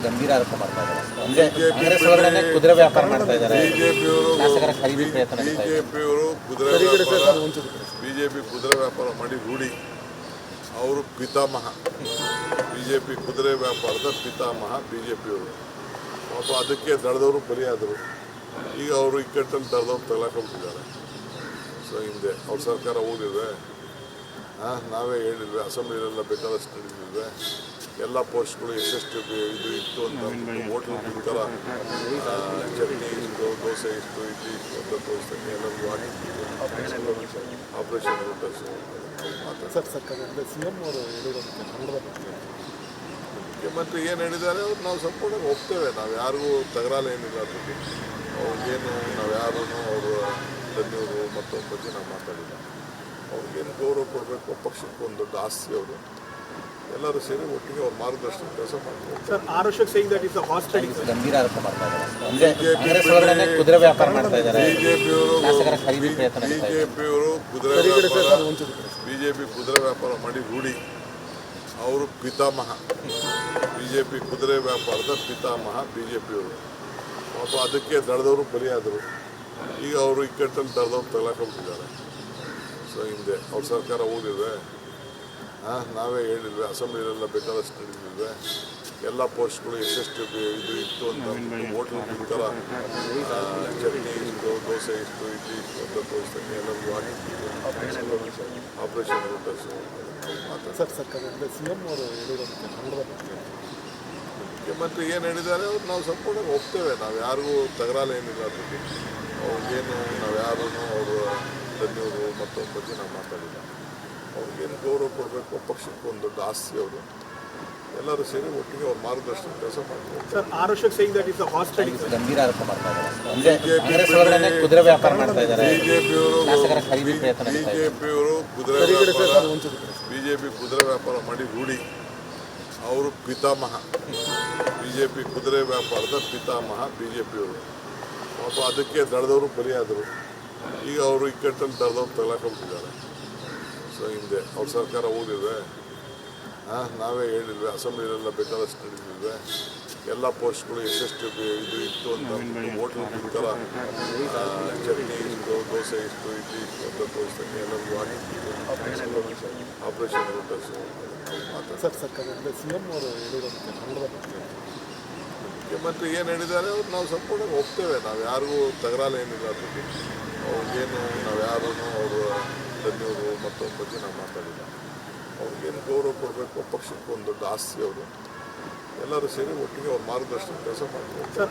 ಗಂಭೀರ ಆರೋಪ ಮಾಡ್ತಾ ಇದ್ದಾರೆ. ಅಂದ್ರೆ ಕಾಂಗ್ರೆಸ್ ಒಳಗಡೆ ಕುದುರೆ ವ್ಯಾಪಾರ ಮಾಡ್ತಾ ಇದ್ದಾರೆ. ಶಾಸಕರ ಖರೀದಿ ಪ್ರಯತ್ನ ನಡೆಸ್ತಾ ಇದ್ದಾರೆ. ಬಿಜೆಪಿ ಕುದುರೆ ವ್ಯಾಪಾರ ಮಾಡಿ ರೂಢಿ. ಅವರು ಪಿತಾಮಹ, ಬಿಜೆಪಿ ಕುದುರೆ ವ್ಯಾಪಾರದ ಪಿತಾಮಹ ಬಿಜೆಪಿಯವರು. ಪಾಪ ಅದಕ್ಕೆ ದಳದವರು ಬಲಿಯಾದರು. ಈಗ ಅವರು ಇಕ್ಕಟ್ಟಲ್ಲಿ ದಳದವ್ರು ತಗೊಳಕೊಂಡ್ಬಿಟ್ಟಿದ್ದಾರೆ. ಸೊ ಹಿಂದೆ ಅವ್ರ ಸರ್ಕಾರ ಹೋಗಿಲ್ವೇ? ನಾವೇ ಹೇಳಿದ್ವಿ, ಅಸೆಂಬ್ಲಿಲೆಲ್ಲ ಬೇಕಾದಷ್ಟು ನಡೆದಿದ್ವಿ. ಎಲ್ಲ ಪೋಸ್ಟ್ಗಳು ಎಷ್ಟೆಷ್ಟು ಇದು ಇತ್ತು ಅಂತ ಹೋಟ್ಲ್ ಥರ ಚಟ್ನಿ ಇಷ್ಟು, ದೋಸೆ ಇಷ್ಟು, ಇಡ್ಲಿ ಇಷ್ಟು ಅಂತ ತೋರಿಸ್ತಂಗೆ ಎಲ್ಲರಿಗೂ ಹಾಕಿತ್ತು. ಆಪರೇಷನ್ ಮುಖ್ಯಮಂತ್ರಿ ಏನು ಹೇಳಿದ್ದಾರೆ ಅವ್ರು ನಾವು ಸಂಪೂರ್ಣ ಒಪ್ತೇವೆ. ನಾವು ಯಾರಿಗೂ ತಗರಾಲ ಏನಿಲ್ಲ. ಅದಕ್ಕೆ ಅವ್ರಿಗೇನು ನಾವು ಯಾರೂ ಅವರು ಧನ್ಯವರು ಮತ್ತೊಬ್ಬ ಬಗ್ಗೆ ನಾವು ಮಾತಾಡಿಲ್ಲ. ಅವ್ರಿಗೇನು ಗೌರವ ಕೊಡಬೇಕು, ಪಕ್ಷಕ್ಕೆ ಒಂದು ದೊಡ್ಡ ಆಸ್ತಿ ಅವರು. ಎಲ್ಲರೂ ಸೇರಿ ಒಟ್ಟಿಗೆ ಅವ್ರ ಮಾರ್ಗದರ್ಶನ ಕೆಲಸ ಮಾಡ್ತಾರೆ. ಗಂಭೀರ ಆರೋಪ ಮಾಡ್ತಾ ಇದ್ದಾರೆ. ಅಂದ್ರೆ ಕಾಂಗ್ರೆಸ್ ಒಳಗಡೆ ಕುದುರೆ ವ್ಯಾಪಾರ ಮಾಡ್ತಾ ಇದ್ದಾರೆ. ಶಾಸಕರ ಖರೀದಿ ಪ್ರಯತ್ನ ನಡೆಸ್ತಾ ಇದ್ದಾರೆ. ಬಿಜೆಪಿ ಕುದುರೆ ವ್ಯಾಪಾರ ಮಾಡಿ ರೂಢಿ. ಅವರು ಪಿತಾಮಹ, ಬಿಜೆಪಿ ಕುದುರೆ ವ್ಯಾಪಾರದ ಪಿತಾಮಹ ಬಿಜೆಪಿಯವರು. ಪಾಪ ಅದಕ್ಕೆ ದಳದವರು ಬಲಿಯಾದರು. ಈಗ ಅವರು ಇಕ್ಕಟ್ಟಲ್ಲಿ ದಳದವ್ರು ತಗೊಳಕೊಂಡ್ಬಿಟ್ಟಿದ್ದಾರೆ. ಸೊ ಹಿಂದೆ ಅವ್ರ ಸರ್ಕಾರ ಹೋಗಿಲ್ವೇ? ನಾವೇ ಹೇಳಿದ್ವಿ, ಅಸೆಂಬ್ಲಿಲೆಲ್ಲ ಬೇಕಾದಷ್ಟು ನಡೆದಿದ್ವಿ. ಎಲ್ಲ ಪೋಸ್ಟ್ಗಳು ಎಷ್ಟೆಷ್ಟು ಇದು ಇತ್ತು ಅಂತ ಹೋಟ್ಲ್ ಥರ ಚಟ್ನಿ ಇಷ್ಟು, ದೋಸೆ ಇಷ್ಟು, ಇಡ್ಲಿ ಇಷ್ಟು ಅಂತ ತೋರಿಸ್ತಂಗೆ ಎಲ್ಲರಿಗೂ ಹಾಕಿತ್ತು. ಆಪರೇಷನ್ ಮುಖ್ಯಮಂತ್ರಿ ಏನು ಹೇಳಿದ್ದಾರೆ ಅವ್ರು ನಾವು ಸಂಪೂರ್ಣ ಒಪ್ತೇವೆ. ನಾವು ಯಾರಿಗೂ ತಗರಾಲ ಏನಿಲ್ಲ. ಅದಕ್ಕೆ ಅವ್ರಿಗೇನು ನಾವು ಯಾರೂ ಅವರು ಧನ್ಯವರು ಮತ್ತೊಬ್ಬ ಬಗ್ಗೆ ನಾವು ಮಾತಾಡಿಲ್ಲ. ಅವ್ರಿಗೇನು ಗೌರವ ಕೊಡಬೇಕು, ಪಕ್ಷಕ್ಕೆ ಒಂದು ದೊಡ್ಡ ಆಸ್ತಿ ಅವರು. ಎಲ್ಲರೂ ಸೇರಿ ಒಟ್ಟಿಗೆ ಅವ್ರ ಮಾರ್ಗದರ್ಶನ ಕೆಲಸ ಮಾಡ್ತಾರೆ. ಗಂಭೀರ ಆರೋಪ ಮಾಡ್ತಾ ಇದ್ದಾರೆ. ಅಂದ್ರೆ ಕಾಂಗ್ರೆಸ್ ಒಳಗಡೆ ಕುದುರೆ ವ್ಯಾಪಾರ ಮಾಡ್ತಾ ಇದ್ದಾರೆ. ಶಾಸಕರ ಖರೀದಿ ಪ್ರಯತ್ನ ನಡೆಸ್ತಾ ಇದ್ದಾರೆ. ಬಿಜೆಪಿ ಕುದುರೆ ವ್ಯಾಪಾರ ಮಾಡಿ ರೂಢಿ. ಅವರು ಪಿತಾಮಹ, ಬಿಜೆಪಿ ಕುದುರೆ ವ್ಯಾಪಾರದ ಪಿತಾಮಹ ಬಿಜೆಪಿಯವರು. ಪಾಪ ಅದಕ್ಕೆ ದಳದವರು ಬಲಿಯಾದರು. ಈಗ ಅವರು ಇಕ್ಕಟ್ಟಲ್ಲಿ ದಳದವ್ರು ತಗೊಳಕೊಂಡ್ಬಿಟ್ಟಿದ್ದಾರೆ. ಸೊ ಹಿಂದೆ ಅವ್ರ ಸರ್ಕಾರ ಹೋಗಿಲ್ವೇ? ನಾವೇ ಹೇಳಿದ್ವಿ, ಅಸೆಂಬ್ಲಿಲೆಲ್ಲ ಬೇಕಾದಷ್ಟು ನಡೆದಿದ್ವಿ. ಎಲ್ಲ ಪೋಸ್ಟ್ಗಳು ಎಷ್ಟೆಷ್ಟು ಇದು ಇತ್ತು ಅಂತ ಹೋಟ್ಲ್ ಥರ ಚಟ್ನಿ ಇಷ್ಟು, ದೋಸೆ ಇಷ್ಟು, ಇಡ್ಲಿ ಇಷ್ಟು ಅಂತ ತೋರಿಸ್ತಂಗೆ ಎಲ್ಲರಿಗೂ ಹಾಕಿತ್ತು. ಆಪರೇಷನ್ ಮುಖ್ಯಮಂತ್ರಿ ಏನು ಹೇಳಿದ್ದಾರೆ ಅವ್ರು ನಾವು ಸಂಪೂರ್ಣ ಒಪ್ತೇವೆ. ನಾವು ಯಾರಿಗೂ ತಗರಾಲ ಏನಿಲ್ಲ. ಅದಕ್ಕೆ ಅವ್ರಿಗೇನು ನಾವು ಯಾರೂ ಅವರು ಧನ್ಯವರು ಮತ್ತೊಬ್ಬ ಬಗ್ಗೆ ನಾವು ಮಾತಾಡಿಲ್ಲ. ಅವ್ರಿಗೇನು ಗೌರವ ಕೊಡಬೇಕು, ಪಕ್ಷಕ್ಕೆ ಒಂದು ದೊಡ್ಡ ಆಸ್ತಿ ಅವರು. ಎಲ್ಲರೂ ಸೇರಿ ಒಟ್ಟಿಗೆ ಅವ್ರ ಮಾರ್ಗದರ್ಶನ ಕೆಲಸ ಮಾಡ್ತಾರೆ.